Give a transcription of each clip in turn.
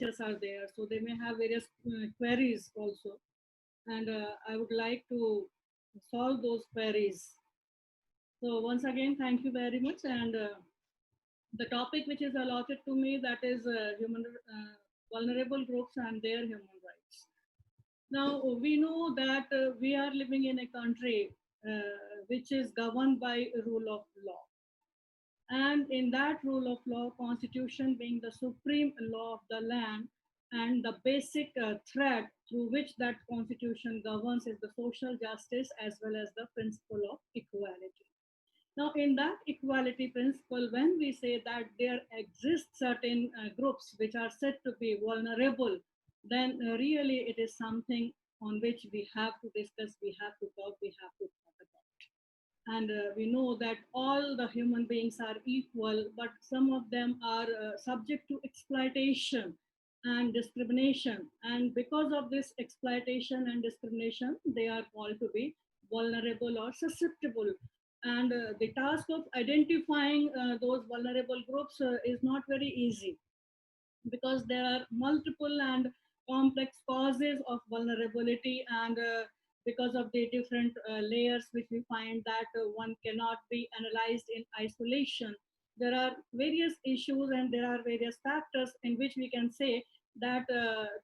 are there, so they may have various queries also, and I would like to solve those queries. So once again, thank you very much. And the topic which is allotted to me, that is human vulnerable groups and their human rights. Now we know that we are living in a country which is governed by rule of law, and in that rule of law, constitution being the supreme law of the land, and the basic thread through which that constitution governs is the social justice as well as the principle of equality. Now, in that equality principle, when we say that there exist certain groups which are said to be vulnerable, then really it is something on which we have to discuss, we have to talk, we have to talk about. And we know that all the human beings are equal, but some of them are subject to exploitation and discrimination. And because of this exploitation and discrimination, they are called to be vulnerable or susceptible. And the task of identifying those vulnerable groups is not very easy, because there are multiple and complex causes of vulnerability, and because of the different layers which we find that one cannot be analyzed in isolation, there are various issues and there are various factors in which we can say that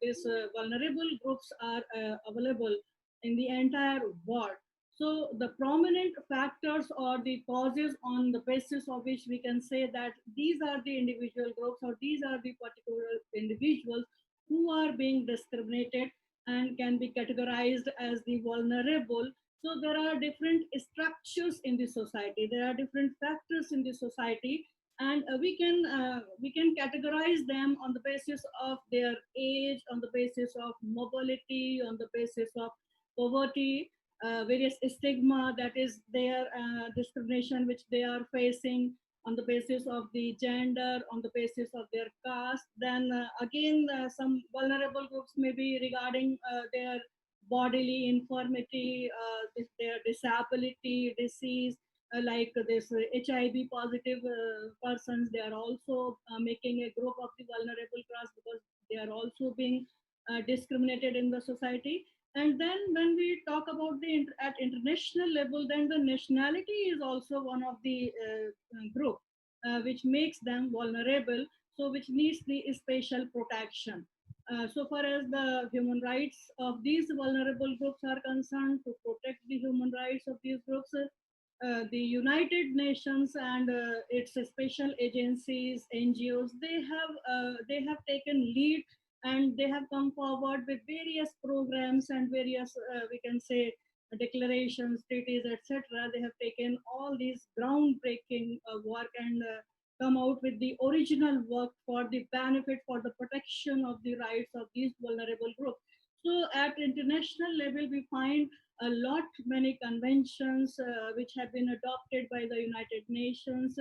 these vulnerable groups are available in the entire world. So the prominent factors or the causes on the basis of which we can say that these are the individual groups or these are the particular individuals who are being discriminated and can be categorized as the vulnerable. So there are different structures in the society. There are different factors in the society, and we can categorize them on the basis of their age, on the basis of mobility, on the basis of poverty, various stigma that is their discrimination which they are facing, on the basis of the gender, on the basis of their caste. Then again, some vulnerable groups may be regarding their bodily infirmity, their disability, disease, like this HIV positive persons. They are also making a group of the vulnerable class because they are also being discriminated in the society. And then when we talk about at international level, then the nationality is also one of the group which makes them vulnerable, so which needs the special protection. So far as the human rights of these vulnerable groups are concerned, to protect the human rights of these groups, the United Nations and its special agencies, NGOs, they have taken lead, and they have come forward with various programs and various, we can say, declarations, treaties, etc. They have taken all these groundbreaking work and come out with the original work for the benefit, for the protection of the rights of these vulnerable groups. So at international level, we find a lot many conventions which have been adopted by the United Nations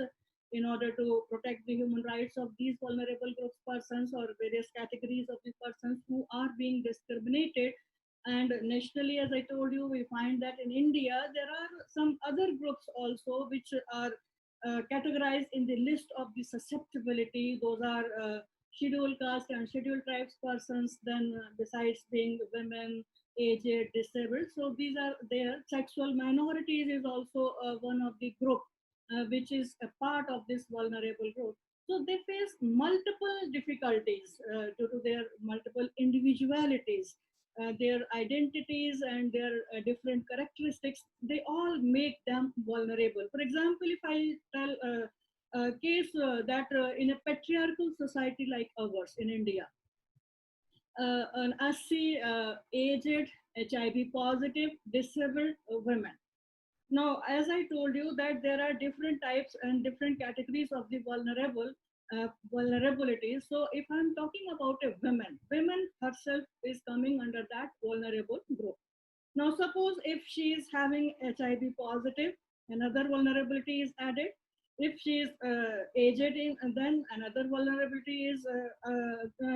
in order to protect the human rights of these vulnerable groups persons or various categories of the persons who are being discriminated. And nationally, as I told you, we find that in India there are some other groups also which are categorized in the list of the susceptibility. Those are scheduled caste and scheduled tribes persons, then besides being women, aged, disabled. So these are their sexual minorities is also one of the group which is a part of this vulnerable group. So they face multiple difficulties due to their multiple individualities, their identities and their different characteristics. They all make them vulnerable. For example, if I tell a case that in a patriarchal society like ours in India, an 80 aged, HIV positive, disabled women. Now, as I told you that there are different types and different categories of the vulnerabilities. So if I'm talking about a women herself is coming under that vulnerable group. Now, suppose if she is having HIV positive, another vulnerability is added. If she is aged in, and then another vulnerability is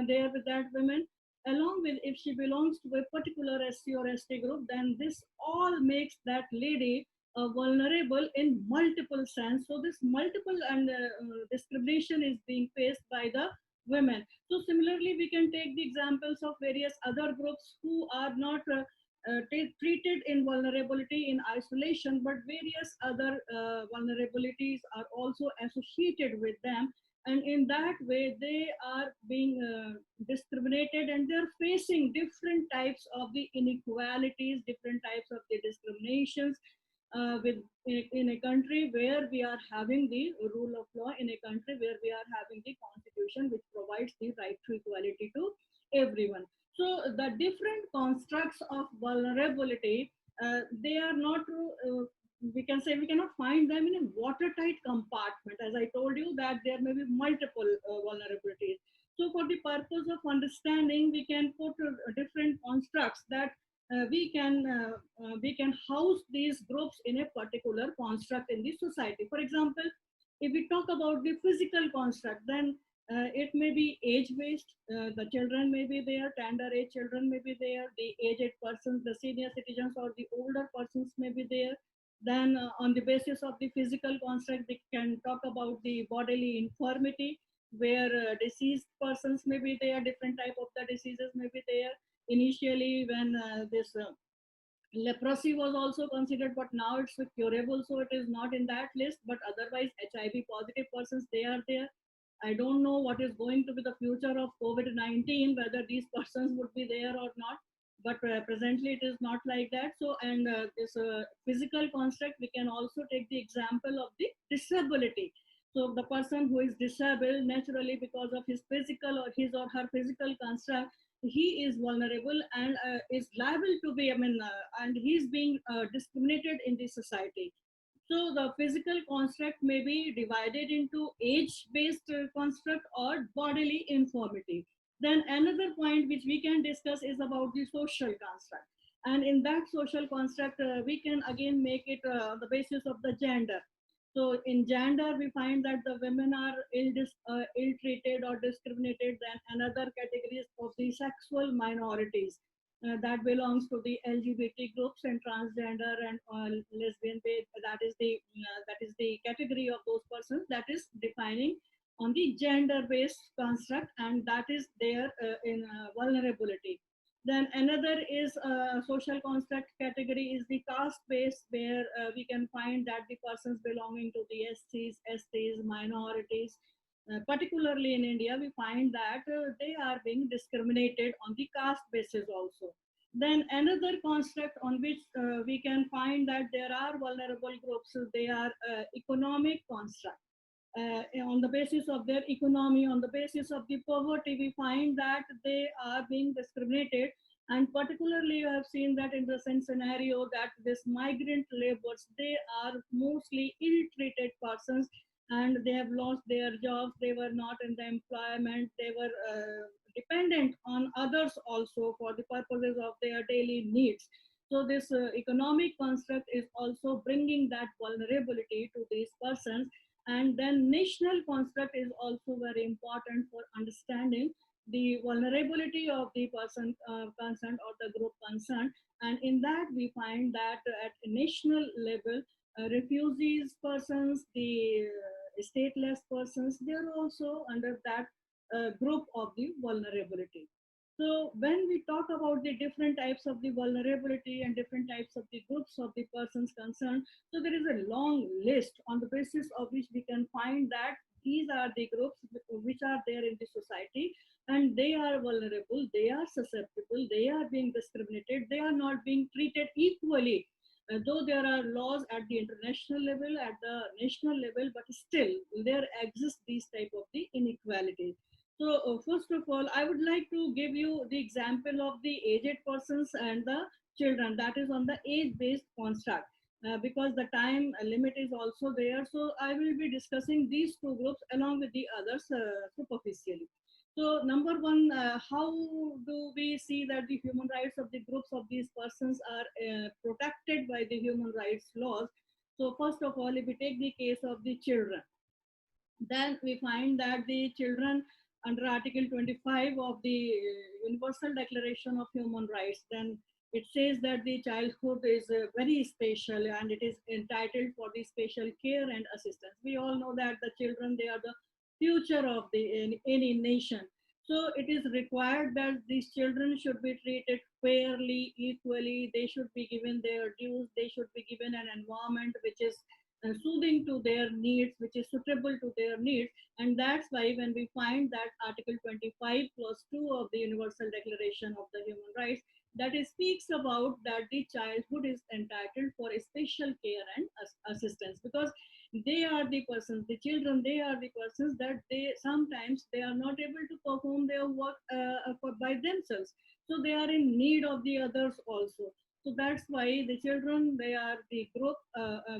there with that woman. Along with if she belongs to a particular SC or ST group, then this all makes that lady vulnerable in multiple sense. So this multiple and discrimination is being faced by the women. So similarly, we can take the examples of various other groups who are not treated in vulnerability in isolation, but various other vulnerabilities are also associated with them. And in that way, they are being discriminated, and they're facing different types of the inequalities, different types of the discriminations with in a country where we are having the rule of law, in a country where we are having the constitution which provides the right to equality to everyone. So the different constructs of vulnerability, they are not we can say we cannot find them in a watertight compartment. As I told you that there may be multiple vulnerabilities. So for the purpose of understanding, we can put different constructs that we can house these groups in a particular construct in the society. For example, if we talk about the physical construct, then it may be age based. The children may be there, tender age children may be there, the aged persons, the senior citizens, or the older persons may be there. Then, on the basis of the physical construct, we can talk about the bodily infirmity, where deceased persons may be there, different type of the diseases may be there. Initially, when this leprosy was also considered, but now it's curable, so it is not in that list. But otherwise, HIV positive persons, they are there. I don't know what is going to be the future of COVID-19, whether these persons would be there or not. But presently, it is not like that. So, and this physical construct, we can also take the example of the disability. So, the person who is disabled naturally because of his physical or his or her physical construct, he is vulnerable and is liable to be, and he's being discriminated in the society. So the physical construct may be divided into age-based construct or bodily infirmity. Then another point which we can discuss is about the social construct. And in that social construct, we can again make it the basis of the gender. So in gender, we find that the women are ill-treated or discriminated. Then another category is of the sexual minorities that belongs to the LGBT groups and transgender and lesbian. That is the category of those persons that is defining on the gender-based construct, and that is there in vulnerability. Then another is social construct category is the caste base, where we can find that the persons belonging to the SCs, STs, minorities, particularly in India, we find that they are being discriminated on the caste basis also. Then another construct on which we can find that there are vulnerable groups, they are economic construct. On the basis of their economy, on the basis of the poverty, we find that they are being discriminated. And particularly, you have seen that in the recent scenario that this migrant laborers, they are mostly ill-treated persons, and they have lost their jobs. They were not in the employment. They were dependent on others also for the purposes of their daily needs. So this economic construct is also bringing that vulnerability to these persons. And then national construct is also very important for understanding the vulnerability of the person concerned or the group concerned. And in that, we find that at a national level, refugees persons, the stateless persons, they are also under that group of the vulnerability. So when we talk about the different types of the vulnerability and different types of the groups of the persons concerned, so there is a long list on the basis of which we can find that these are the groups which are there in the society, and they are vulnerable, they are susceptible, they are being discriminated, they are not being treated equally. Though there are laws at the international level, at the national level, but still there exist these type of the inequalities. So first of all, I would like to give you the example of the aged persons and the children, that is on the age-based construct. Because the time limit is also there, so I will be discussing these two groups along with the others superficially. So number one, how do we see that the human rights of the groups of these persons are protected by the human rights laws? So first of all, if we take the case of the children, then we find that the children under Article 25 of the Universal Declaration of Human Rights, then it says that the childhood is very special and it is entitled for the special care and assistance. We all know that the children, they are the future of the any nation. So it is required that these children should be treated fairly, equally. They should be given their dues. They should be given an environment which is soothing to their needs, which is suitable to their needs. And that's why when we find that Article 25 plus 2 of the Universal Declaration of the Human Rights, that it speaks about that the childhood is entitled for special care and assistance, because they are the persons, the children, they are the persons that they sometimes they are not able to perform their work by themselves, so they are in need of the others also. So that's why the children, they are the group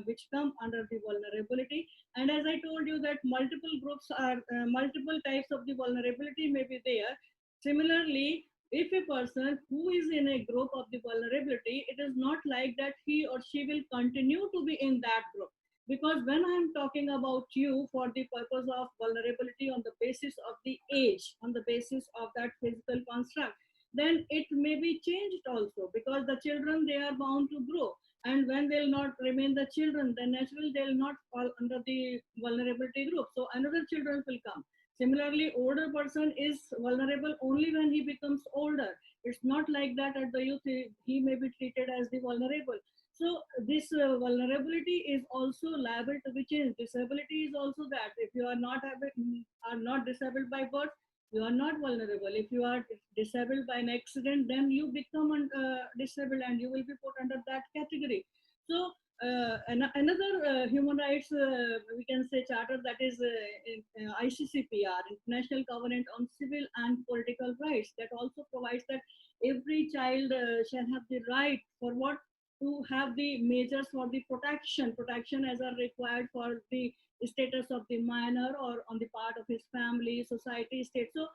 which come under the vulnerability. And as I told you that multiple groups are multiple types of the vulnerability may be there. Similarly, if a person who is in a group of the vulnerability, it is not like that he or she will continue to be in that group, because when I am talking about you for the purpose of vulnerability on the basis of the age, on the basis of that physical construct, then it may be changed also, because the children, they are bound to grow, and when they'll not remain the children, then naturally they'll not fall under the vulnerability group, so another children will come. Similarly, older person is vulnerable only when he becomes older. It's not like that at the youth he may be treated as the vulnerable. So this vulnerability is also liable to be changed. Disability is also that. If you are not disabled by birth, you are not vulnerable. If you are disabled by an accident, then you become disabled and you will be put under that category. So another human rights, we can say, charter, that is ICCPR, International Covenant on Civil and Political Rights, that also provides that every child shall have the right for what, to have the measures for the protection as are required for the status of the minor or on the part of his family, society, state. So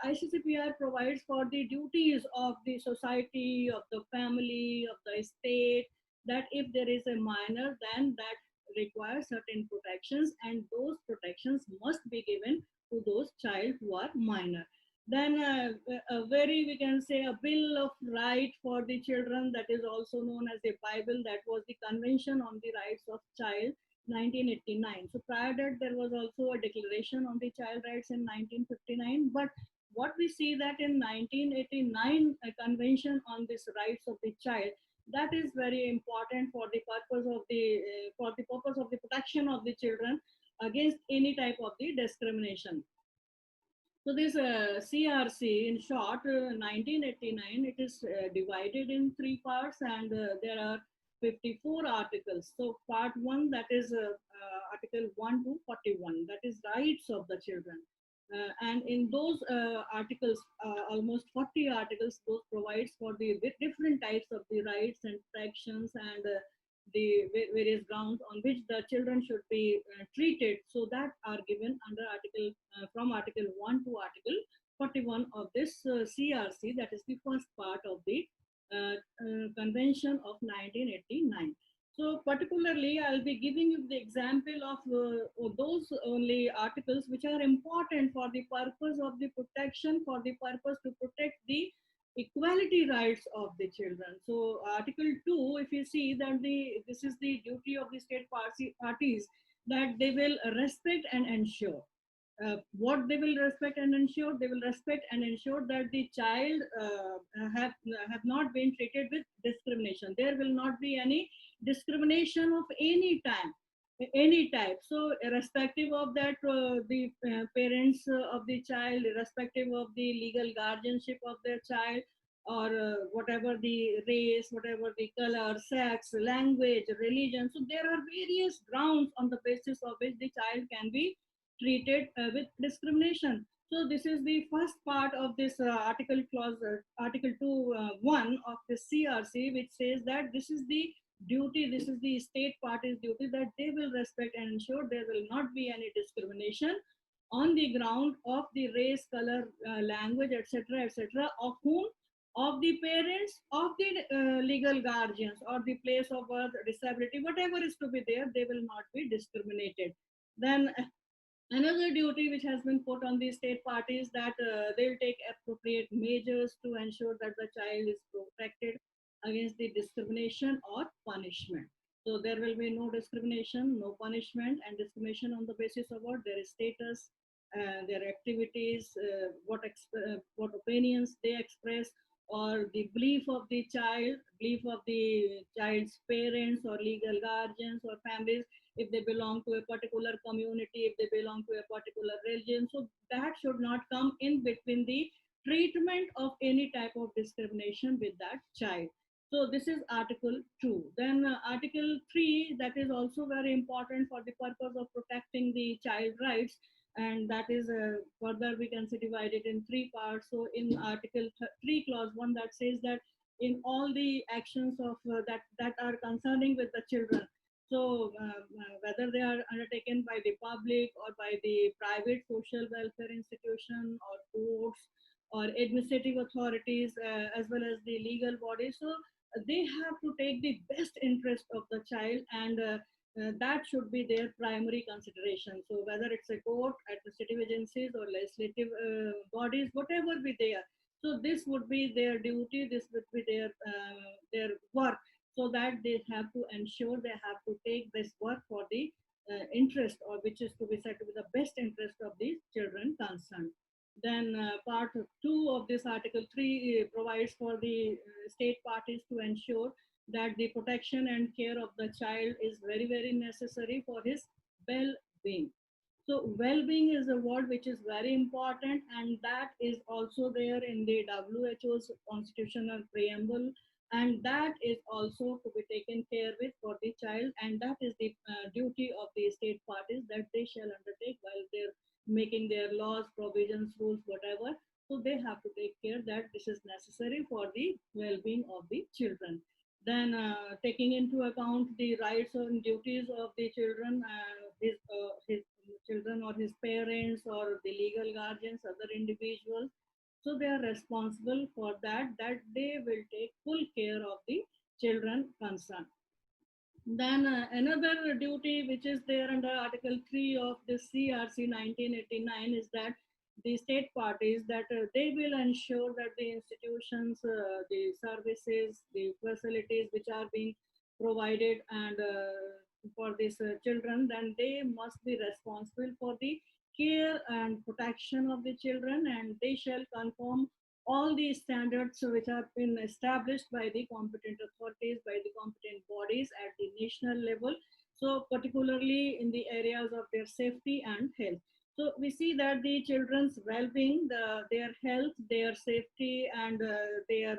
ICCPR provides for the duties of the society, of the family, of the state, that if there is a minor, then that requires certain protections, and those protections must be given to those child who are minor. Then a very, we can say, a bill of right for the children, that is also known as a Bible, that was the Convention on the Rights of Child, 1989. So prior to that, there was also a declaration on the child rights in 1959. But what we see that in 1989, a convention on this rights of the child, that is very important for the purpose of the protection of the children against any type of the discrimination. So this CRC, in short, 1989, it is divided in three parts, and there are 54 articles. So part one, that is Article 1 to 41, that is rights of the children. And in those articles, almost 40 articles, those provides for the different types of the rights and protections, and the various grounds on which the children should be treated, so that are given under article from article 1 to article 41 of this CRC, that is the first part of the convention of 1989. So particularly, I'll be giving you the example of those only articles which are important for the purpose of the protection, for the purpose to protect the equality rights of the children. So Article 2, if you see that this is the duty of the state parties, that they will respect and ensure. What they will respect and ensure? They will respect and ensure that the child have not been treated with discrimination. There will not be any discrimination of any time, any type. So irrespective of that, the parents of the child, irrespective of the legal guardianship of their child, or whatever the race, whatever the color, sex, language, religion. So there are various grounds on the basis of which the child can be treated with discrimination. So this is the first part of this article clause, Article 2, 1 of the CRC, which says that this is the duty, this is the state party's duty, that they will respect and ensure there will not be any discrimination on the ground of the race, color, language, etc., etc., of whom? Of the parents, of the legal guardians, or the place of birth, disability, whatever is to be there, they will not be discriminated. Then another duty which has been put on the state parties, that they will take appropriate measures to ensure that the child is protected against the discrimination or punishment. So there will be no discrimination, no punishment, and discrimination on the basis of what? Their status, their activities, what opinions they express, or the belief of the child's parents or legal guardians or families, if they belong to a particular community, if they belong to a particular religion. So that should not come in between the treatment of any type of discrimination with that child. So this is Article 2. Then Article 3, that is also very important for the purpose of protecting the child rights, and that is further we can see divided in three parts. So in Article 3, Clause 1, that says that in all the actions of that are concerning with the children, so whether they are undertaken by the public or by the private social welfare institution or courts or administrative authorities, as well as the legal bodies, so they have to take the best interest of the child, and that should be their primary consideration. So whether it's a court, administrative agencies, or legislative bodies, whatever be there, so this would be their duty, this would be their work, so that they have to ensure they have to take this work for the interest, or which is to be said to be the best interest of the children concerned. Then part 2 of this Article 3 provides for the state parties to ensure that the protection and care of the child is very, very necessary for his well-being. So well-being is a word which is very important, and that is also there in the WHO's constitutional preamble, and that is also to be taken care with for the child, and that is the duty of the state parties that they shall undertake while they're making their laws, provisions, rules, whatever. So they have to take care that this is necessary for the well-being of the children. Then taking into account the rights and duties of the children, his children or his parents or the legal guardians, other individuals, so they are responsible for that they will take full care of the children concerned. Then another duty which is there under Article 3 of the CRC 1989 is that the state parties that they will ensure that the institutions, the services, the facilities which are being provided and for these children, then they must be responsible for the care and protection of the children, and they shall conform all these standards which have been established by the competent authorities, by the competent bodies at the national level. So particularly in the areas of their safety and health. So we see that the children's well-being, their health, their safety, and their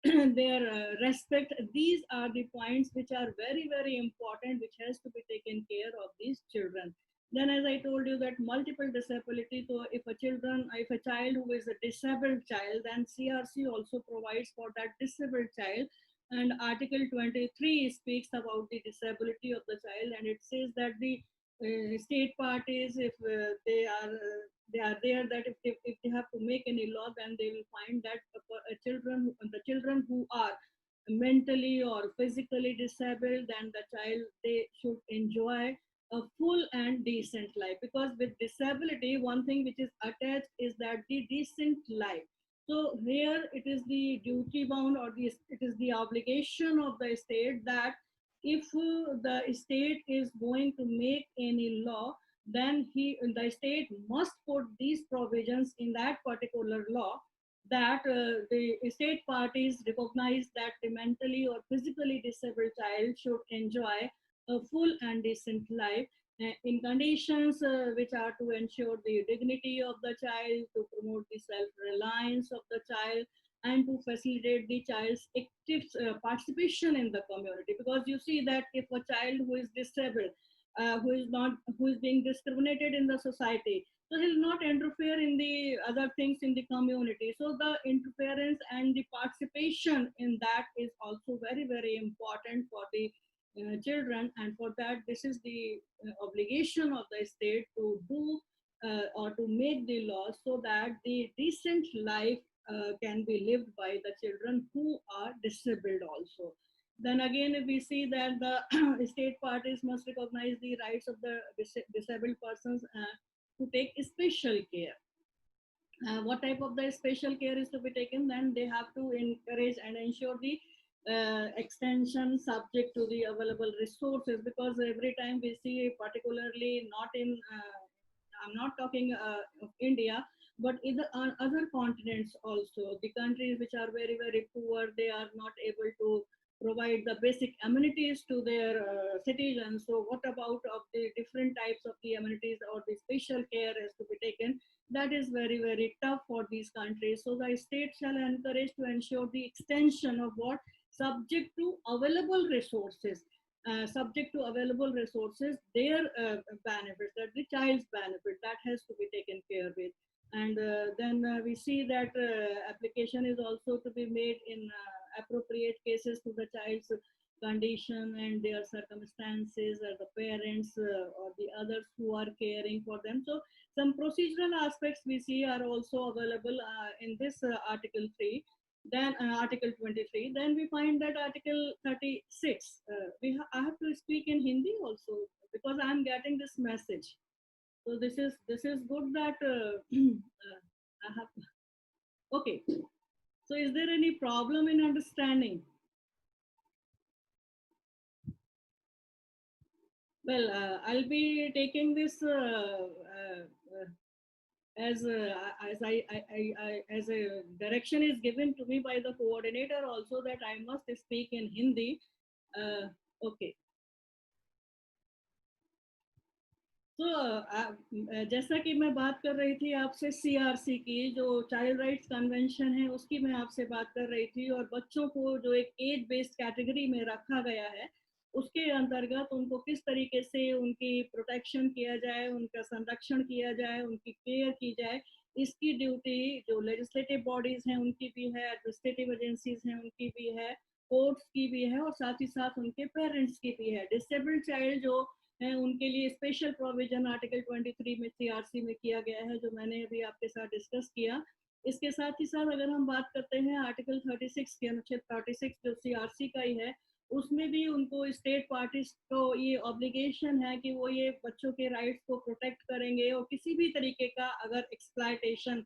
their respect, these are the points which are very, very important, which has to be taken care of these children. Then, as I told you, that multiple disability, so if a child who is a disabled child, then CRC also provides for that disabled child. And Article 23 speaks about the disability of the child, and it says that the state parties, if they are there, that if they have to make any law, then they will find that the children who are mentally or physically disabled, then the child, they should enjoy a full and decent life, because with disability one thing which is attached is that the decent life. So here it is the duty bound, or it is the obligation of the state that if the state is going to make any law, then the state must put these provisions in that particular law, that the state parties recognize that the mentally or physically disabled child should enjoy a full and decent life in conditions which are to ensure the dignity of the child, to promote the self-reliance of the child, and to facilitate the child's active participation in the community. Because you see that if a child who is disabled, who is being discriminated in the society, so he'll not interfere in the other things in the community. So the interference and the participation in that is also very, very important for the children, and for that this is the obligation of the state to do or to make the law, so that the decent life can be lived by the children who are disabled also. Then again, if we see that the state parties must recognize the rights of the disabled persons to take special care. What type of the special care is to be taken? Then they have to encourage and ensure the extension subject to the available resources, because every time we see, particularly not in I'm not talking of India, but in the other continents also, the countries which are very, very poor, they are not able to provide the basic amenities to their citizens. So what about of the different types of the amenities or the special care has to be taken? That is very, very tough for these countries. So the state shall encourage to ensure the extension of what, subject to available resources, subject to available resources, their benefits, that the child's benefit, that has to be taken care with. And then we see that application is also to be made in appropriate cases to the child's condition and their circumstances, or the parents or the others who are caring for them. So some procedural aspects we see are also available in this Article 3. Then Article 23. Then we find that Article 36. I have to speak in Hindi also because I am getting this message. So this is good that I have. Okay. So is there any problem in understanding? Well, I'll be taking this as as a direction is given to me by the coordinator also, that I must speak in Hindi. Okay. तो जैसा कि मैं बात कर रही थी आपसे CRC की, जो चाइल्ड राइट्स कन्वेंशन है, उसकी मैं आपसे बात कर रही थी, और बच्चों को जो एक एज बेस्ड कैटेगरी में रखा गया है, उसके अंतर्गत उनको किस तरीके से उनकी प्रोटेक्शन किया जाए, उनका संरक्षण किया जाए, उनकी केयर की जाए, इसकी ड्यूटी जो लेजिस्लेटिव बॉडीज हैं उनकी भी है, एडमिनिस्ट्रेटिव एजेंसीज हैं उनकी भी है, कोर्ट्स की भी है, और साथ ही साथ उनके पेरेंट्स की भी है। डिसेबल्ड चाइल्ड जो है उनके लिए स्पेशल प्रोविजन आर्टिकल 23 में CRC में किया गया है, जो मैंने अभी आपके साथ डिस्कस किया। इसके साथ ही साथ अगर हम बात करते हैं आर्टिकल 36 के, अनुच्छेद 36 जो CRC का ही है, उसमें भी उनको स्टेट पार्टीज को ये ऑब्लिगेशन है कि वो ये बच्चों के राइट्स को प्रोटेक्ट करेंगे, और किसी भी तरीके का अगर एक्सप्लॉयटेशन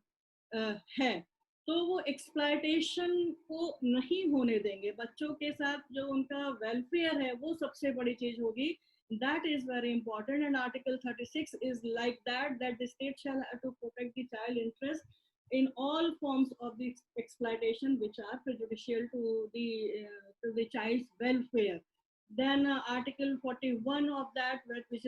है तो वो एक्सप्लॉयटेशन को नहीं होने देंगे। बच्चों के साथ जो उनका वेलफेयर है वो सबसे बड़ी चीज होगी। That is very important, and Article 36 is like that the state shall have to protect the child interest in all forms of the exploitation which are prejudicial to the child's welfare. Then Article 41 of that, which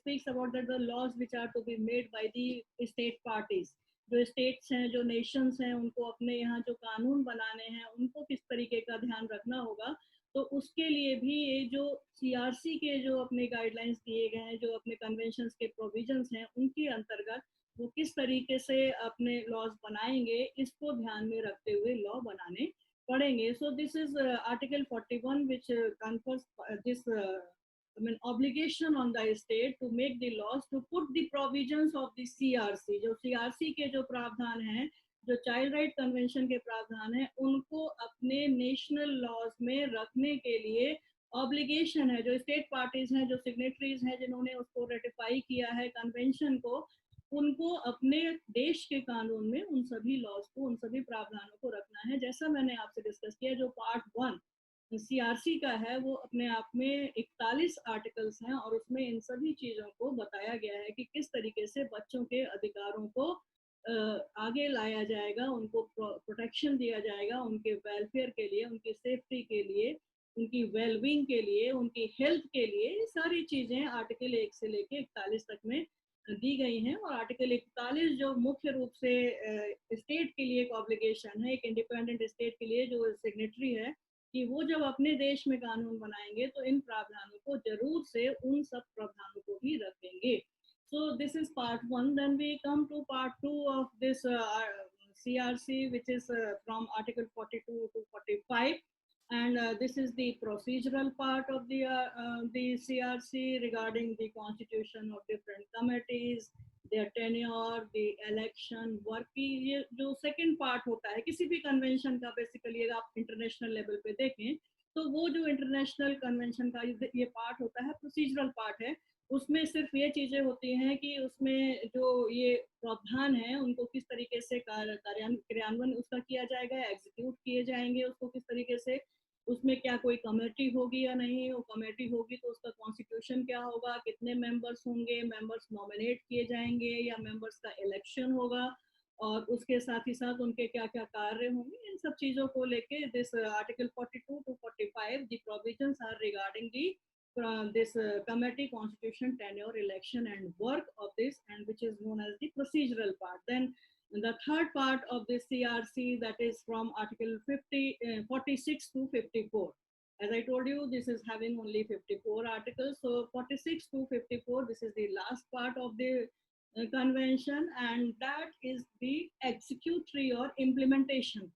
speaks about that the laws which are to be made by the state parties, जो states हैं, जो Nations हैं, उनको अपने यहाँ जो कानून बनाने हैं उनको किस तरीके का ध्यान रखना होगा। तो उसके लिए भी ये जो CRC के जो अपने गाइडलाइंस दिए गए हैं, जो अपने कन्वेंशंस के प्रोविजंस हैं, उनके अंतर्गत वो किस तरीके से अपने लॉज बनाएंगे, इसको ध्यान में रखते हुए लॉ बनाने पड़ेंगे। सो this is article 41 which confers this obligation on the state to make the laws, to put the provisions of the CRC, जो CRC के जो प्रावधान हैं, जो चाइल्ड राइट कन्वेंशन के प्रावधान है, उनको अपने नेशनल लॉज में रखने के लिए ऑब्लिगेशन है। जो स्टेट पार्टीज हैं, जो सिग्नेटरीज हैं, जिन्होंने उसको रेटिफाई किया है कन्वेंशन को, उनको अपने देश के कानून में उन सभी लॉज को, उन सभी प्रावधानों को रखना है। जैसा मैंने आपसे डिस्कस किया, जो पार्ट 1 CRC का है वो अपने आप में 41 आर्टिकल्स हैं, और उसमें इन सभी चीजों को बताया गया है कि किस तरीके से बच्चों के अधिकारों को आगे लाया जाएगा, उनको प्रोटेक्शन दिया जाएगा, उनके वेलफेयर के लिए, उनकी सेफ्टी के लिए, उनकी वेलबींग के लिए, उनकी हेल्थ के लिए। ये सारी चीजें आर्टिकल 1 से लेके 41 तक में दी गई हैं। और आर्टिकल 41 जो मुख्य रूप से स्टेट के लिए एक ऑब्लिगेशन है, एक इंडिपेंडेंट स्टेट के लिए जो सिग्नेटरी है, कि वो जब अपने देश में कानून बनाएंगे तो इन प्रावधानों को जरूर से उन सब प्रावधानों को भी रखेंगे। So this is part 1. Then we come to part 2 of this CRC, which is from Article 42 to 45, and this is the procedural part of the CRC regarding the constitution of different committees, their tenure, the election, work की ये जो second part होता है किसी भी convention का, basically अगर आप international level पे देखें तो वो जो international convention का ये part होता है, procedural part है। उसमें सिर्फ ये चीजें होती हैं कि उसमें जो ये प्रावधान है उनको किस तरीके से क्रियान्वयन उसका किया जाएगा, एग्जीक्यूट किए जाएंगे उसको किस तरीके से। उसमें क्या कोई कमेटी होगी या नहीं, वो कमेटी होगी तो उसका कॉन्स्टिट्यूशन क्या होगा, कितने मेंबर्स होंगे, मेंबर्स नॉमिनेट किए जाएंगे या मेंबर्स का इलेक्शन होगा, और उसके साथ ही साथ उनके क्या क्या कार्य होंगे, इन सब चीजों को लेके this article 42 to 45 the provisions are regarding the this committee constitution, tenure, election and work of this, and which is known as the procedural part. Then the third part of this CRC, that is from article 46 to 54. As I told you, this is having only 54 articles. So 46 to 54, this is the last part of the convention, and that is the executory or implementation part.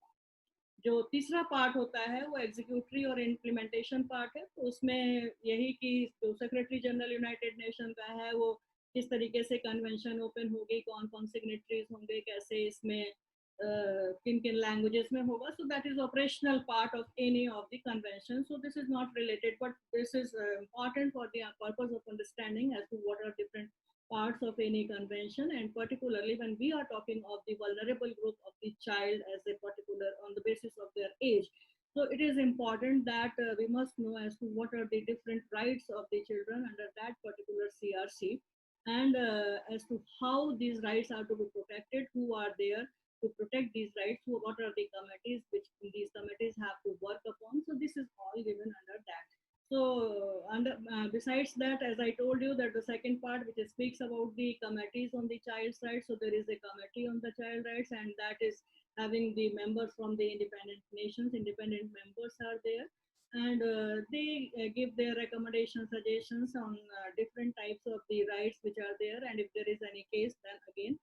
जो तीसरा part होता है वो executory और implementation part है, तो उसमें यही कि जो सेक्रेटरी जनरल यूनाइटेड नेशन का है वो किस तरीके से कन्वेंशन ओपन होगी, कौन कौन सिग्नेटरीज होंगे, कैसे इसमें किन किन लैंग्वेजेस में होगा. So that is operational part of any of the convention. So this is not related but this is important for the purpose of understanding as to what are different parts of any convention, and particularly when we are talking of the vulnerable group of the child as a particular on the basis of their age. So it is important that we must know as to what are the different rights of the children under that particular CRC, and as to how these rights are to be protected, who are there to protect these rights, what are the committees which these committees have to work upon. So this is all given under that. So besides that, as I told you, that the second part which speaks about the committees on the child's rights, so there is a committee on the child rights, and that is having the members from the independent nations. Independent members are there, and they give their recommendations, suggestions on different types of the rights which are there, and if there is any case, then again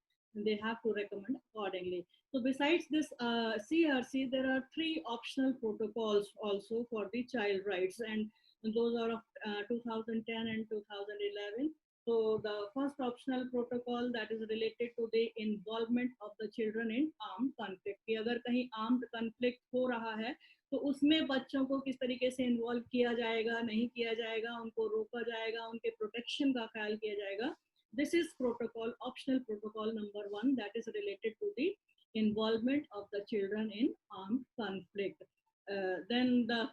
they have to recommend accordingly. So besides this CRC, there are 3 optional protocols also for the child rights, and those are of 2010 and 2011. So the first optional protocol, that is related to the involvement of the children in armed conflict. कि अगर कहीं armed conflict हो रहा है तो उसमें बच्चों को किस तरीके से इन्वॉल्व किया जाएगा, नहीं किया जाएगा, उनको रोका जाएगा, उनके प्रोटेक्शन का ख्याल किया जाएगा. This is protocol, optional protocol number 1, that is related to the involvement of the children in armed conflict. Then the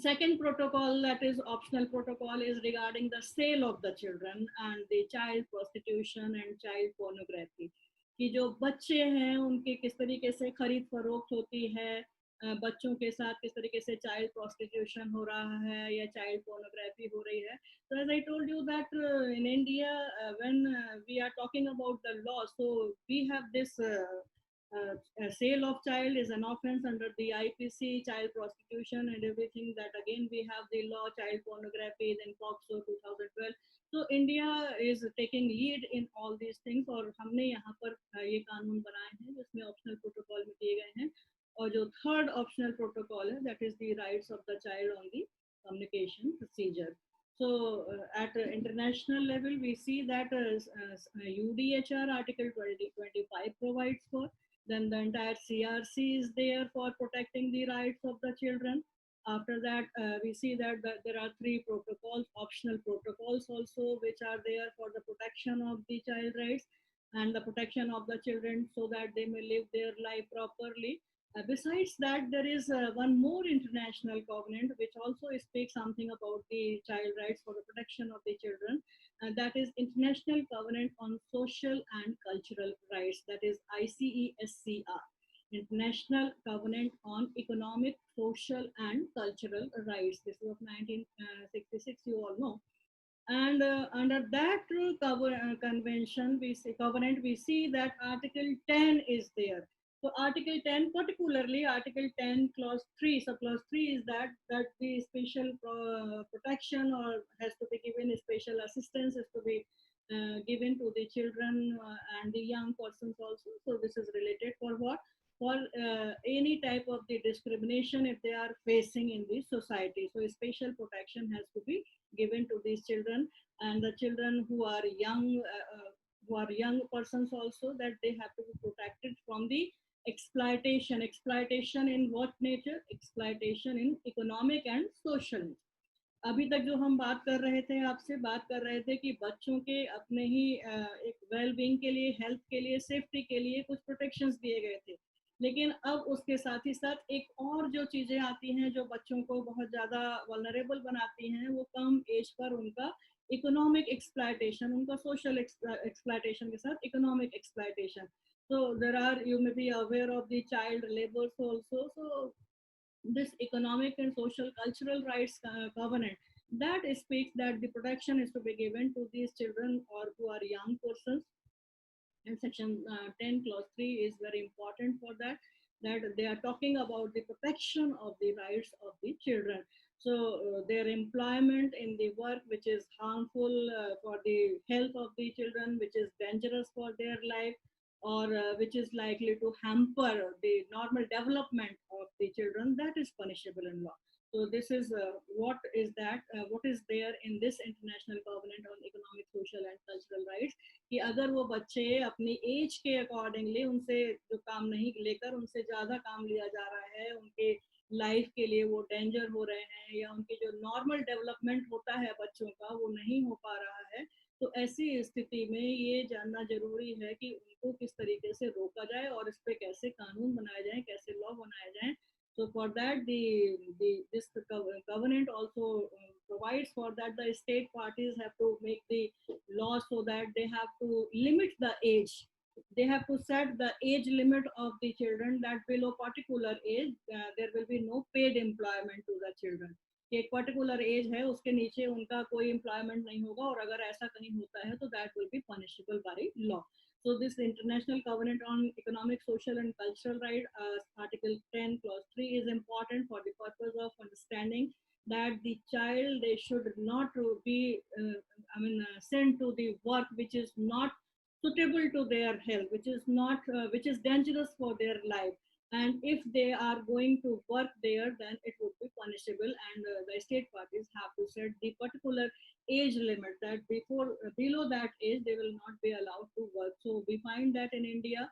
second protocol, that is optional protocol, is regarding the sale of the children and the child prostitution and child pornography. कि जो बच्चे हैं उनके किस तरीके से खरीद फरोख्त होती है, बच्चों के साथ किस तरीके से चाइल्ड प्रोस्टिट्यूशन हो रहा है या चाइल्ड पोर्नोग्राफी हो रही है. So as I told you that in India, when we are talking about the law, so we have this sale of child is an offense under the IPC, child prostitution and everything, that again we have the law, child pornography, then POCSO 2012. So India is taking lead in all these things, और हमने यहाँ पर ये कानून बनाए हैं जिसमें optional protocol में दिए गए हैं. और जो थर्ड ऑप्शनल प्रोटोकॉल है, that is the rights of the child on the communication procedure. So at international level, we see that UDHR Article 2025 provides for. Then the entire CRC is there for protecting the rights of the children. After that, we see that there are 3 protocols, optional protocols also, which are there for the protection of the child rights and the protection of the children so that they may live their life properly. Besides that, there is one more international covenant which also speaks something about the child rights for the protection of the children, and that is International Covenant on Social and Cultural Rights, that is ICESCR, International Covenant on Economic, Social and Cultural Rights. This is of 1966, you all know. And under that convention, covenant, we see that Article 10 is there. So Article 10, particularly Article 10 Clause 3, so Clause 3 is that the special protection or has to be given, special assistance is to be given to the children and the young persons also. So this is related for what? For any type of the discrimination if they are facing in the society. So special protection has to be given to these children, and the children who are young persons also, that they have to be protected from the exploitation. Exploitation in what nature? Exploitation in economic and social. अभी तक जो हम बात कर रहे थे, आपसे बात कर रहे थे कि बच्चों के अपने ही एक वेल बीइंग के लिए, हेल्थ के लिए, सेफ्टी के लिए कुछ प्रोटेक्शंस दिए गए थे, लेकिन अब उसके साथ ही साथ एक और जो चीज़ें आती हैं जो बच्चों को बहुत ज़्यादा वल्नरेबल बनाती हैं, वो कम एज पर उनका इकोनॉमिक एक्सप्लॉयटेशन, उनका सोशल एक्सप्लॉयटेशन के साथ economic exploitation. So there are, you may be aware of the child labors also. So this economic and social cultural rights covenant that speaks that the protection is to be given to these children or who are young persons, and section 10 clause 3 is very important for that, that they are talking about the protection of the rights of the children. So their employment in the work which is harmful for the health of the children, which is dangerous for their life, or which is likely to hamper the normal development of the children, that is punishable in law. So this is what is there in this international covenant on economic, social and cultural rights, कि अगर वो बच्चे अपनी as के accordingly उनसे जो काम नहीं लेकर उनसे ज़्यादा काम लिया जा रहा है, उनके लाइफ के लिए वो डेंजर हो रहे हैं, या उनकी जो नॉर्मल डेवलपमेंट होता है बच्चों का वो नहीं हो पा रहा है, तो ऐसी स्थिति में ये जानना जरूरी है कि उनको किस तरीके से रोका जाए और इस पे कैसे कानून बनाए जाएं, कैसे लॉ बनाए जाएं. So for that, this covenant also provides for that the state parties have to make the law so that they have to limit the age. They have to set the age limit of the children that below particular age there will be no paid employment to the children. कि एक particular age है उसके नीचे उनका कोई employment नहीं होगा, और अगर ऐसा कहीं होता है तो that will be punishable by law. So this International Covenant on Economic, Social and Cultural Right, Article 10, Clause 3 is important for the purpose of understanding that the child, they should not be, sent to the work which is not suitable to their health, which is not, which is dangerous for their life. And if they are going to work there, then it would be punishable, and the state parties have to set the particular age limit that below that age they will not be allowed to work. So we find that in India,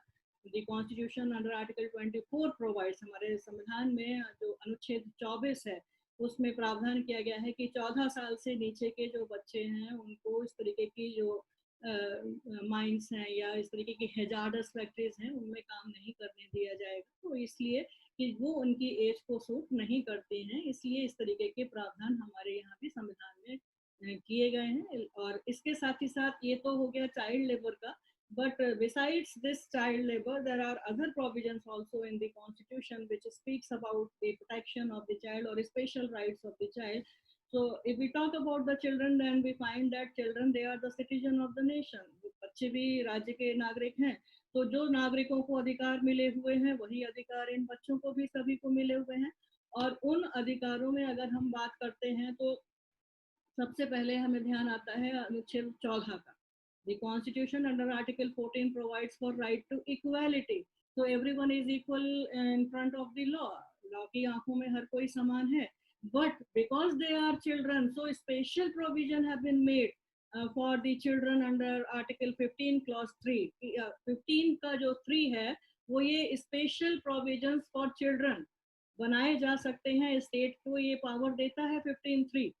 the constitution under article 24 provides, हमारे संविधान में जो अनुच्छेद 24 है उसमें प्रावधान किया गया है कि 14 साल से नीचे के जो बच्चे हैं उनको इस तरीके की जो माइंस हैं या इस तरीके की हेजार्डस फैक्ट्रीज हैं उनमें काम नहीं करने दिया जाएगा. तो इसलिए कि वो उनकी एज को सूट नहीं करती हैं, इसलिए इस तरीके के प्रावधान हमारे यहाँ भी संविधान में किए गए हैं. और इसके साथ ही साथ ये तो हो गया चाइल्ड लेबर का, but besides this child labor there are other provisions also in the constitution which speaks about the protection of the child or special rights of the child. So if we talk about the children, then we find that children, they are the citizen of the nation. बच्चे भी राज्य के नागरिक हैं, तो जो नागरिकों को अधिकार मिले हुए हैं वही अधिकार इन बच्चों को भी सभी को मिले हुए हैं. और उन अधिकारों में अगर हम बात करते हैं तो सबसे पहले हमें ध्यान आता है अनुच्छेद 14 का. The Constitution under Article 14 provides for right to equality. So everyone is equal in front of the law. Law की आंखों में हर कोई समान है. But because they are children, so special provision have been made for the children under Article 15 Clause 3. 15 का जो 3 है वो ये special provisions for children बनाए जा सकते हैं. स्टेट को ये पावर देता है 15(3).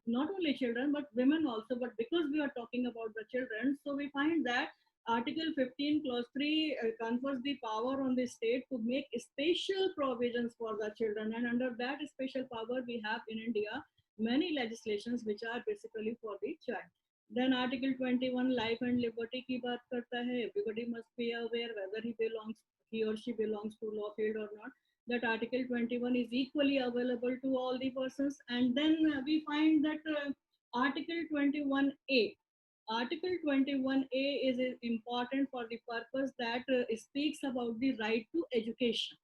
Not only children but women also, but because we are talking about the children, so we find that article 15 clause 3 confers the power on the state to make special provisions for the children, and under that special power we have in India many legislations which are basically for the child. Then article 21 life and liberty की बात करता है. Everybody must be aware whether he or she belongs to law field or not, that article 21 is equally available to all the persons. And then we find that article 21A, article 21A is important for the purpose that speaks about the right to education.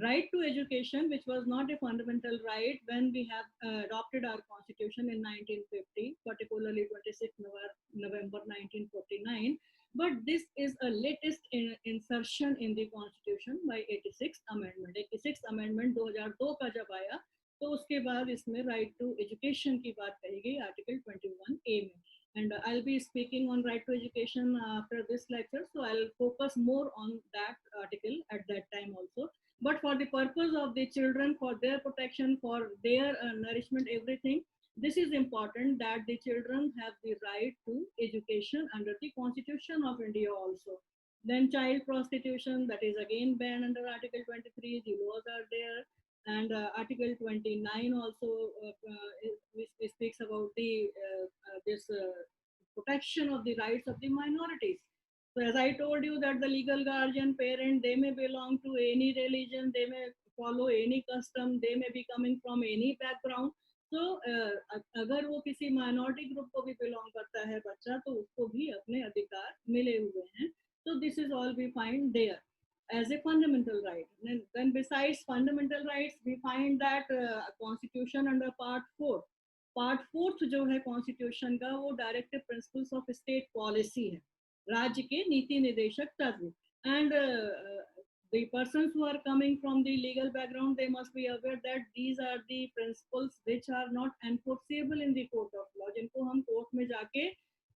Right to education, which was not a fundamental right when we have adopted our constitution in 1950, particularly 26 November 1949. But this is a latest insertion in the constitution by 86th amendment. 86th amendment 2002 का जब आया तो उसके बाद इसमें right to education की बात कही गई article 21A में. And I'll be speaking on right to education after this lecture, so I'll focus more on that article at that time also. But for the purpose of the children, for their protection, for their nourishment, everything, this is important that the children have the right to education under the Constitution of India also. Then child prostitution, that is again banned under Article 23. The laws are there, and Article 29 also speaks about the this protection of the rights of the minorities. So as I told you that the legal guardian parent, they may belong to any religion, they may follow any custom, they may be coming from any background. तो अगर वो किसी minority group को भी belong करता है बच्चा, तो उसको भी अपने अधिकार मिले हुए हैं. So this is all we find there as a fundamental right. Then besides fundamental rights, we find that constitution under part 4. Part fourth जो है कॉन्स्टिट्यूशन का, वो directive principles of state policy है, राज्य के नीति निर्देशक तत्व. And the persons who are coming from the legal background, they must be aware that these are the principles which are not enforceable in the court of law, जिनको हम court में जाके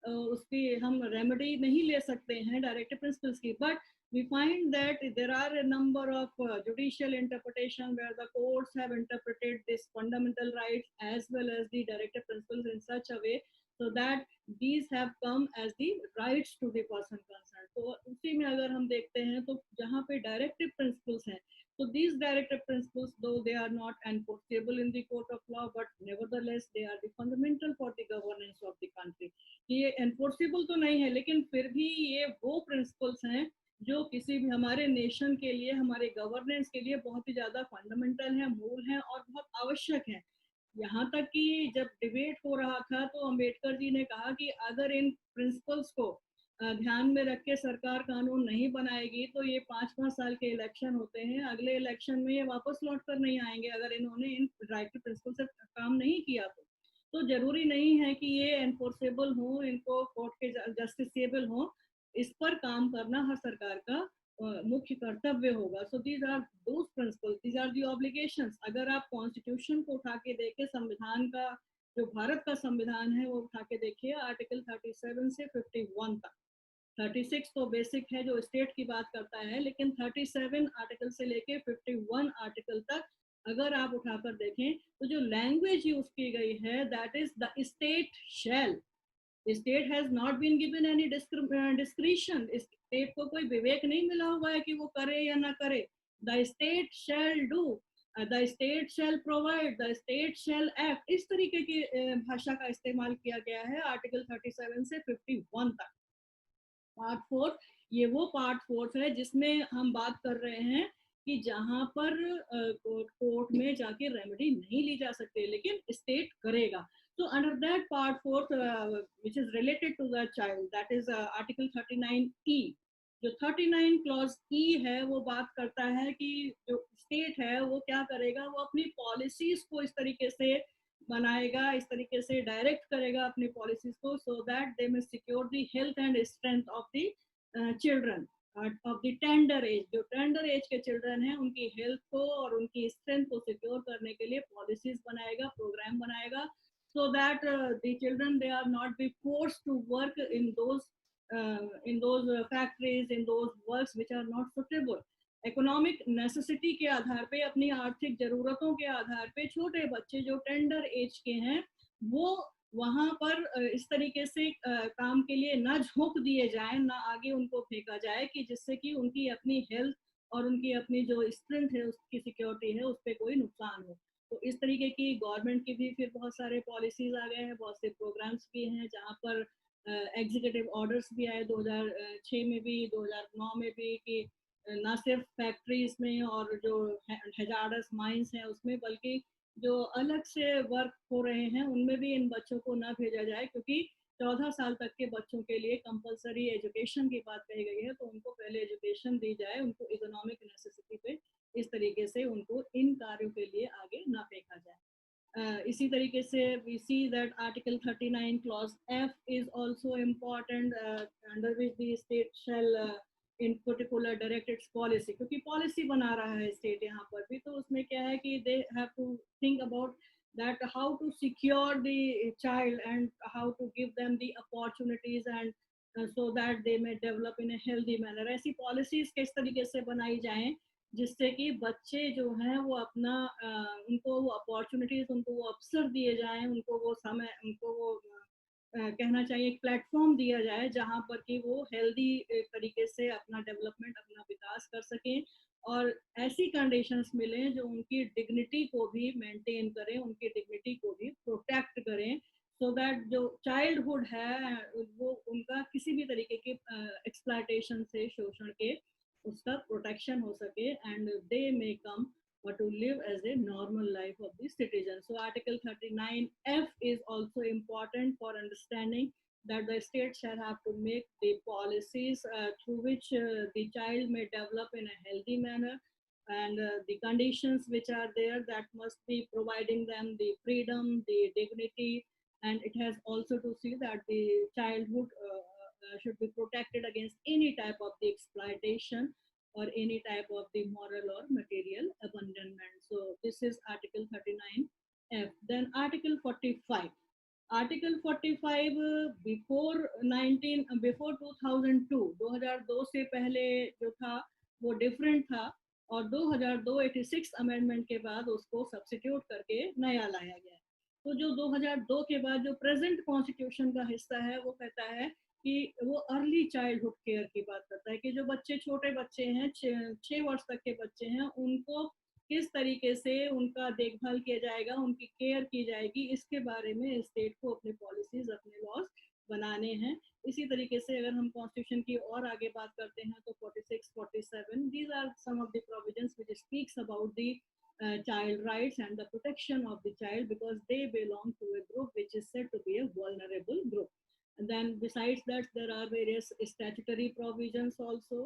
उसकी हम रेमेडी नहीं ले सकते हैं डायरेक्टिव प्रिंसिपल्स की. But we find that there are a number of judicial interpretation where the courts have interpreted this fundamental rights as well as the directive principles in such a way so that these have come as the rights to the person concerned. तो उसी में अगर हम देखते हैं तो जहाँ पे directive principles हैं, so these directive principles, though they are not enforceable in the court of law, but nevertheless they are the fundamental for the governance of the country. ये enforceable तो नहीं है, लेकिन फिर भी ये वो principles हैं जो किसी भी हमारे नेशन के लिए, हमारे गवर्नेंस के लिए बहुत ही ज्यादा फंडामेंटल है, मूल है और बहुत आवश्यक है. यहाँ तक कि जब डिबेट हो रहा था तो अंबेडकर जी ने कहा कि अगर इन प्रिंसिपल्स को ध्यान में रख के सरकार कानून नहीं बनाएगी तो ये 5-5 साल के इलेक्शन होते हैं, अगले इलेक्शन में ये वापस लौट कर नहीं आएंगे अगर इन्होंने इन राइट प्रिंसिपल से काम नहीं किया. तो जरूरी नहीं है कि ये एनफोर्सेबल हो, इनको कोर्ट के जस्टिसेबल हो, इस पर काम करना हर सरकार का मुख्य कर्तव्य होगा. So these are those principles, these are the obligations. अगर आप कॉन्स्टिट्यूशन को उठा के देखें, संविधान का जो भारत का संविधान है वो उठा के देखिए, आर्टिकल 37 से 51 तक. 36 तो बेसिक है जो स्टेट की बात करता है, लेकिन 37 आर्टिकल से लेके 51 आर्टिकल तक अगर आप उठाकर देखें तो जो लैंग्वेज यूज की गई है, that is the state shall. State has not been given any discretion. State को कोई विवेक नहीं मिला हुआ है कि वो करे या ना करे. The state shall do, the state shell provide, the state shell act. इस तरीके की भाषा का इस्तेमाल किया गया है आर्टिकल 37 से 51 तक. पार्ट 4, ये वो पार्ट 4 है जिसमें हम बात कर रहे हैं कि जहां पर कोर्ट में जाके रेमेडी नहीं ली जा सकती, लेकिन स्टेट करेगा. So under that part 4 which is related to the child, that is article 39E. जो 39 clause E है वो बात करता है कि जो स्टेट है वो क्या करेगा, वो अपनी पॉलिसीज को इस तरीके से बनाएगा, इस तरीके से डायरेक्ट करेगा अपनी पॉलिसीज को, so that they may secure the health and strength of the children of the tender age. जो टेंडर एज के चिल्ड्रन हैं उनकी हेल्थ को और उनकी स्ट्रेंथ को सिक्योर करने के लिए पॉलिसीज बनाएगा, प्रोग्राम बनाएगा, so that the children, they are not be forced to work in those factories, in those works which are not suitable. Economic necessity के आधार पे, अपनी आर्थिक जरूरतों के आधार पे छोटे बच्चे जो टेंडर एज के हैं वो वहां पर इस तरीके से काम के लिए ना झोंक दिए जाए, ना आगे उनको फेंका जाए कि जिससे कि उनकी अपनी हेल्थ और उनकी अपनी जो स्ट्रेंथ है, उसकी सिक्योरिटी है, उस पर कोई नुकसान हो. तो इस तरीके की गवर्नमेंट की भी फिर बहुत सारे पॉलिसीज आ गए हैं, बहुत से प्रोग्राम्स भी हैं, जहाँ पर एग्जीक्यूटिव ऑर्डर्स भी आए 2006 में भी, 2009 में भी, कि ना सिर्फ फैक्ट्रीज में और जो हैजार्डस माइंस हैं उसमें, बल्कि जो अलग से वर्क हो रहे हैं उनमें भी इन बच्चों को ना भेजा जाए, क्योंकि 14 साल तक के बच्चों के लिए कंपलसरी एजुकेशन की बात कही गई है. तो उनको पहले एजुकेशन दी जाए, उनको इकोनॉमिक नेसेसिटी पे इस तरीके से उनको इन कार्यों के लिए आगे ना फेंका जाए. इसी तरीके से we see that article 39 clause F is also important, under which the state shall in particular direct its policy. क्योंकि पॉलिसी बना रहा है स्टेट यहाँ पर भी, तो उसमें क्या है कि they have to think about that how to secure the child and how to give them the opportunities and so that they may develop in a healthy manner. ऐसी पॉलिसीज किस तरीके से बनाई जाएं जिससे कि बच्चे जो हैं वो अपना उनको वो अपॉर्चुनिटीज, उनको वो अवसर दिए जाएं, उनको वो समय, उनको वो कहना चाहिए एक प्लेटफॉर्म दिया जाए जहाँ पर कि वो हेल्दी तरीके से अपना डेवलपमेंट, अपना विकास कर सकें और ऐसी कंडीशंस मिलें जो उनकी डिग्निटी को भी मेंटेन करें, उनकी डिग्निटी को भी प्रोटेक्ट करें, सो दैट जो चाइल्डहुड है वो उनका किसी भी तरीके के एक्सप्लॉयटेशन से, शोषण के, उसका प्रोटेक्शन हो सके and they may come or to live as a normal life of the citizen. So Article 39F is also important for understanding that the state shall have to make the policies through which the child may develop in a healthy manner, and the conditions which are there that must be providing them the freedom, the dignity, and it has also to see that the childhood should be protected against any type of the exploitation or any type of the moral or material abandonment. So this is Article 39F. Then Article 45. Article 45 before 2002 से पहले जो था वो different था, और 2002 86 amendment के बाद उसको सब्स्टिट्यूट करके नया लाया गया। तो जो 2002 के बाद जो प्रेजेंट कॉन्स्टिट्यूशन का हिस्सा है वो कहता है कि वो अर्ली चाइल्डहुड केयर की बात करता है कि जो बच्चे छोटे बच्चे हैं, 6 वर्ष तक के बच्चे हैं, उनको किस तरीके से उनका देखभाल किया जाएगा, उनकी केयर की जाएगी, इसके बारे में स्टेट को अपने पॉलिसीज, अपने लॉज बनाने हैं। इसी तरीके से अगर हम कॉन्स्टिट्यूशन की और आगे बात करते हैं तो 46, 47 these are some of the provisions which speaks about the child rights and the protection of the child because they belong to a group which is said to be a vulnerable group. And then besides that there are various statutory provisions also,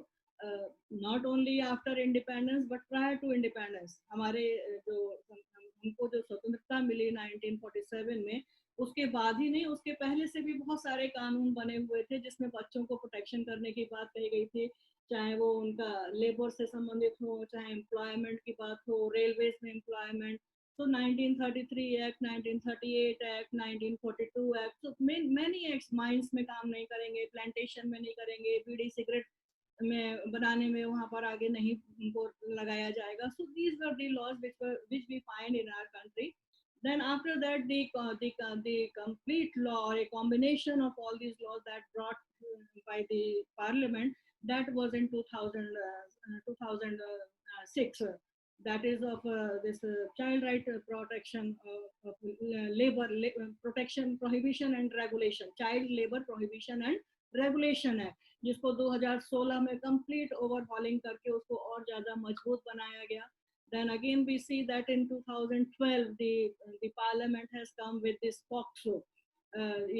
not only after independence but prior to independence. हमारे जो हमको जो स्वतंत्रता मिली 1947 में, उसके बाद ही नहीं, उसके पहले से भी बहुत सारे कानून बने हुए थे जिसमें बच्चों को प्रोटेक्शन करने की बात कही गई थी, चाहे वो उनका लेबर से संबंधित हो, चाहे एम्प्लॉयमेंट की बात हो, रेलवेज में employment. So 1933 Act, 1938 Act, 1942 Act, so many acts, mines में काम नहीं करेंगे, प्लांटेशन में नहीं करेंगे, बीड़ी सिगरेट में बनाने में वहाँ पर आगे नहीं उनको लगाया जाएगा. So these were the laws which we find in our country. Then after that the complete law or a combination of all these laws that brought by the parliament, that was in 2006. That is of this child right protection of labor protection, prohibition and regulation, child labor prohibition and regulation act, जिसको 2016 में complete overhauling करके उसको और ज़्यादा मजबूत बनाया गया. Then again we see that in 2012 the parliament has come with this POCSO.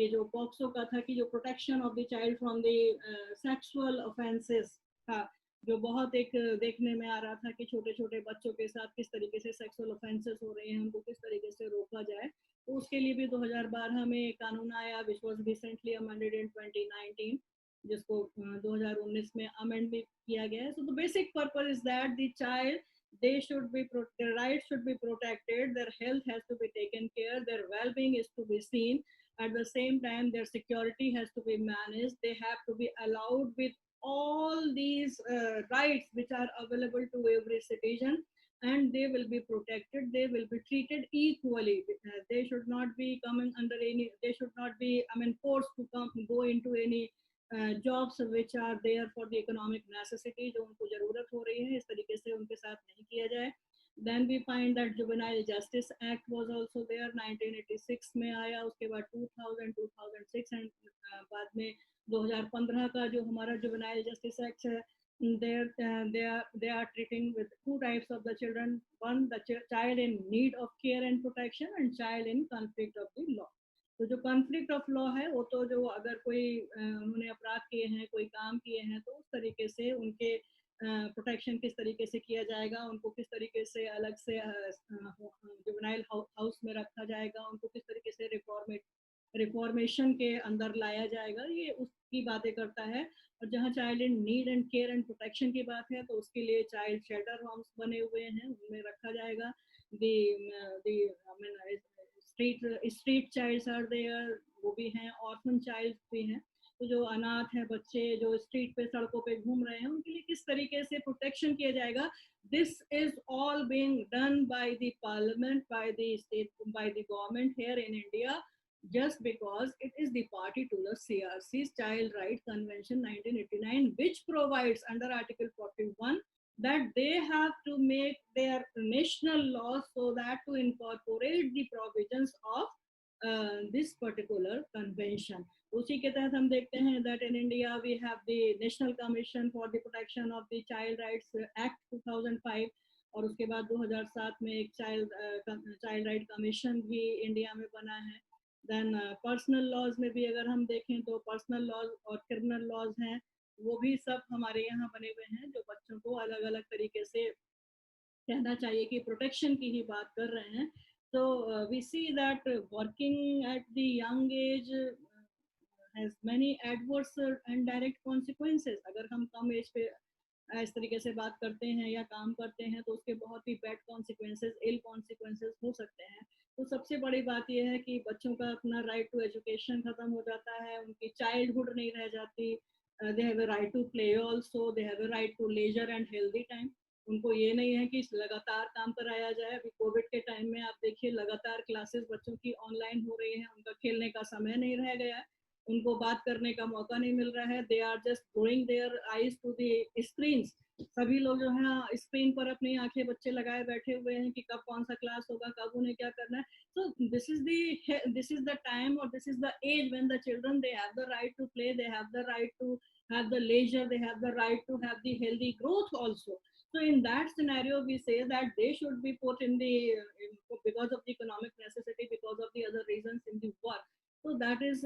ये जो POCSO का था कि जो protection of the child from the sexual offences था, जो बहुत एक देखने में आ रहा था कि छोटे छोटे बच्चों के साथ किस तरीके से सेक्सुअल ऑफेंसेस हो रहे हैं, उनको किस तरीके से रोका जाए. तो उसके लिए भी 2012 में एक कानून आया which was recently amended in 2019, जिसको 2019 में अमेंड भी किया गया है. So the basic purpose is that the child, their rights should be protected, their health has to be taken care, their well-being is to be seen. At the same time, their security has to be managed. They have to be allowed with all these rights which are available to every citizen, and they will be protected. They will be treated equally. They should not be coming under any. They should not be, forced to go into any jobs which are there for the economic necessity, जो उनको जरूरत हो रही है, इस तरीके से उनके साथ नहीं किया जाए. Then we find that Juvenile Justice Act was also there, 1986 में आया, उसके बाद 2000, 2006 and बाद में 2015 का जो हमारा Juvenile Justice Act है, they are treating with two types of the children. One, the child in need of care and protection, and child in conflict of the law. तो जो कॉन्फ्लिक्ट ऑफ लॉ है वो तो जो अगर कोई उन्होंने अपराध किए हैं, कोई काम किए हैं, तो उस तरीके से उनके प्रोटेक्शन किस तरीके से किया जाएगा, उनको किस तरीके से अलग से जुवेनाइल हाउस में रखा जाएगा, उनको किस तरीके से रिफॉर्मेशन के अंदर लाया जाएगा, ये उसकी बातें करता है. और जहाँ child in need and care and protection की बात है तो उसके लिए चाइल्ड शेल्टर होम्स बने हुए हैं, उनमें रखा जाएगा. स्ट्रीट चाइल्ड्स आर देयर, वो भी हैं, ऑर्फन चाइल्ड्स भी हैं. तो जो अनाथ हैं बच्चे जो स्ट्रीट पे सड़कों पे घूम रहे हैं, उनके लिए किस तरीके से प्रोटेक्शन किया जाएगा. This is all being done by the parliament, by the state, by the government here in India. just because it is the party to the CRC's Child Right Convention 1989, which provides under Article 41 that they have to make their national laws so that to incorporate the provisions of this particular convention. उसी के तहत हम देखते हैं that in India we have the National Commission for the Protection of the Child Rights Act 2005, और उसके बाद 2007 में एक चाइल्ड राइट कमीशन भी इंडिया में बना है. देन पर्सनल लॉज में भी अगर हम देखें तो पर्सनल लॉज और क्रिमिनल लॉज हैं, वो भी सब हमारे यहाँ बने हुए हैं, जो बच्चों को अलग अलग तरीके से कहना चाहिए कि प्रोटेक्शन की ही बात कर रहे हैं. तो we see that working at the young age has many adverse and direct consequences. अगर हम कम एज पे इस तरीके से बात करते हैं या काम करते हैं तो उसके बहुत ही बैड कॉन्सिक्वेंसेस, इल कॉन्सिक्वेंसेस हो सकते हैं. तो सबसे बड़ी बात यह है कि बच्चों का अपना राइट टू एजुकेशन खत्म हो जाता है, उनकी चाइल्डहुड नहीं रह जाती. They have a right to play also, they have a right to leisure and healthy time. उनको ये नहीं है कि लगातार काम कराया जाए. अभी कोविड के टाइम में आप देखिए लगातार क्लासेस बच्चों की ऑनलाइन हो रही हैं, उनका खेलने का समय नहीं रह गया है, उनको बात करने का मौका नहीं मिल रहा है. They are just going their eyes to the screens. सभी लोग जो है स्क्रीन पर अपनी आंखें बच्चे लगाए बैठे हुए हैं कि कब कौन सा क्लास होगा, कब उन्हें क्या करना है. So this is the time और this is the age when the children they have the right to play, they have the right to have the leisure, they have the right to have the healthy growth also. So in that scenario, we say that they should be put in the because of the economic necessity, because of the other reasons in the work. So that is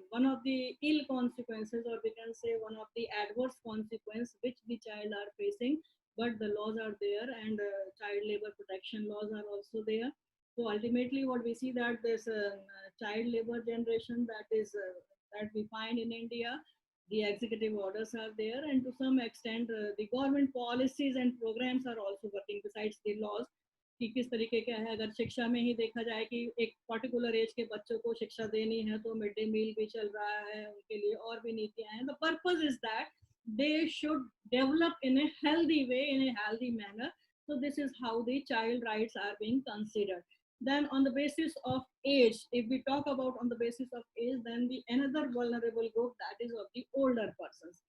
one of the ill consequences, or we can say one of the adverse consequence which the child are facing. But the laws are there, and child labor protection laws are also there. So ultimately, what we see that this child labor generation that we find in India, the executive orders are there, and to some extent the government policies and programs are also working besides the laws. कि किस तरीके का है. अगर शिक्षा में ही देखा जाए कि एक पर्टिकुलर एज के बच्चों को शिक्षा देनी है तो मिड डे मील भी चल रहा है उनके लिए, और भी नीतियां हैं. The purpose is that they should develop in a healthy way, in a healthy manner. So this is how the child rights are being considered. Then on the basis of age, if we talk about on the basis of age, then the another vulnerable group, that is of the older persons.